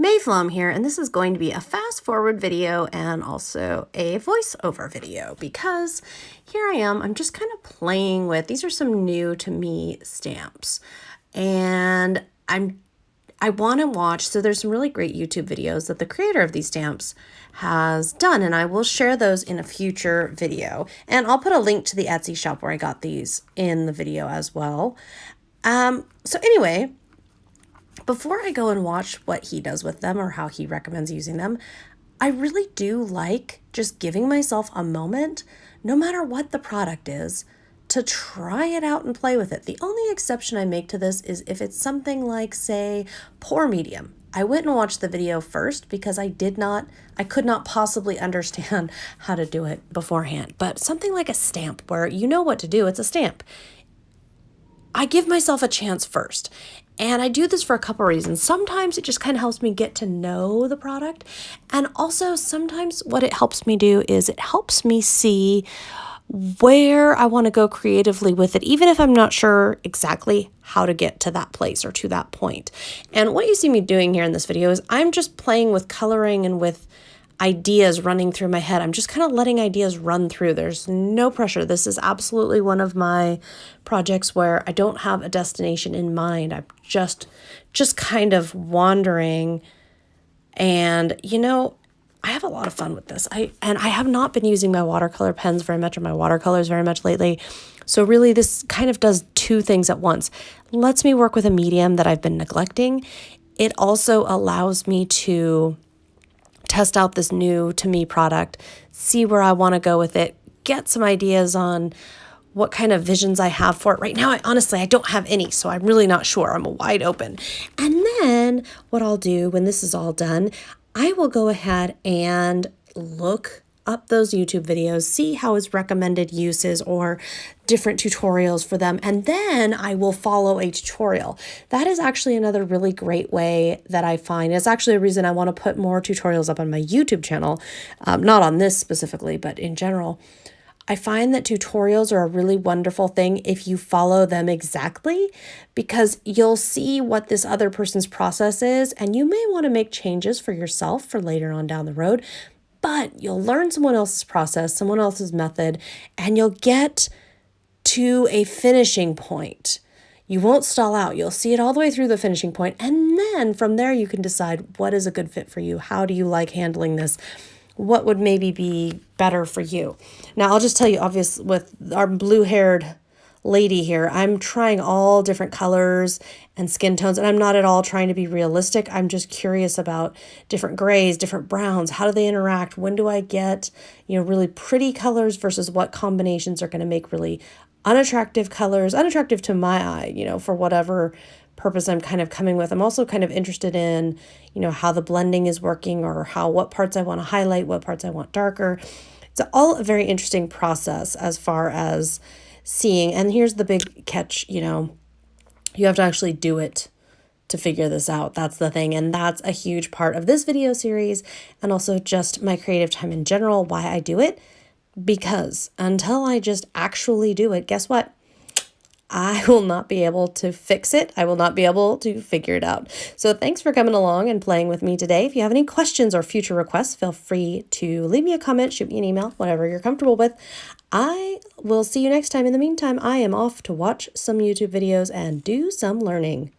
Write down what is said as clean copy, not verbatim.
Mayflum here, and this is going to be a fast forward video and also a voiceover video because here I am, I'm just kind of playing with, these are some new to me stamps, and I want to watch, so there's some really great YouTube videos that the creator of these stamps has done, and I will share those in a future video, and I'll put a link to the Etsy shop where I got these in the video as well. So anyway, before I go and watch what he does with them or how he recommends using them, I really do like just giving myself a moment, no matter what the product is, to try it out and play with it. The only exception I make to this is if it's something like, say, pour medium. I went and watched the video first because I could not possibly understand how to do it beforehand. But something like a stamp where you know what to do, it's a stamp. I give myself a chance first. And I do this for a couple reasons. Sometimes it just kind of helps me get to know the product. And also sometimes what it helps me do is it helps me see where I want to go creatively with it, even if I'm not sure exactly how to get to that place or to that point. And what you see me doing here in this video is I'm just playing with coloring and with ideas running through my head. I'm just kind of letting ideas run through. There's no pressure. This is absolutely one of my projects where I don't have a destination in mind. I'm just kind of wandering, and I have a lot of fun with this. I have not been using my watercolor pens very much or my watercolors very much lately. So really this kind of does two things at once. Lets me work with a medium that I've been neglecting. It also allows me to test out this new to me product, see where I want to go with it, get some ideas on what kind of visions I have for it. Right now, I don't have any, so I'm really not sure. I'm wide open. And then what I'll do when this is all done, I will go ahead and look up those YouTube videos, see how his recommended uses or different tutorials for them, and then I will follow a tutorial. That is actually another really great way that I find. It's actually a reason I want to put more tutorials up on my YouTube channel, not on this specifically, but in general. I find that tutorials are a really wonderful thing if you follow them exactly, because you'll see what this other person's process is, and you may want to make changes for yourself for later on down the road, but you'll learn someone else's process, someone else's method, and you'll get to a finishing point. You won't stall out. You'll see it all the way through the finishing point, and then from there you can decide what is a good fit for you. How do you like handling this? What would maybe be better for you? Now, I'll just tell you, obviously, with our blue-haired lady here, I'm trying all different colors and skin tones, and I'm not at all trying to be realistic. I'm just curious about different grays, different browns. How do they interact? When do I get, really pretty colors versus what combinations are going to make really unattractive colors, unattractive to my eye, for whatever purpose I'm kind of coming with. I'm also kind of interested in, how the blending is working or what parts I want to highlight, what parts I want darker. It's all a very interesting process as far as seeing. And here's the big catch, you have to actually do it to figure this out. That's the thing. And that's a huge part of this video series and also just my creative time in general, why I do it. Because until I just actually do it, guess what? I will not be able to fix it. I will not be able to figure it out. So thanks for coming along and playing with me today. If you have any questions or future requests, feel free to leave me a comment, shoot me an email, whatever you're comfortable with. I will see you next time. In the meantime, I am off to watch some YouTube videos and do some learning.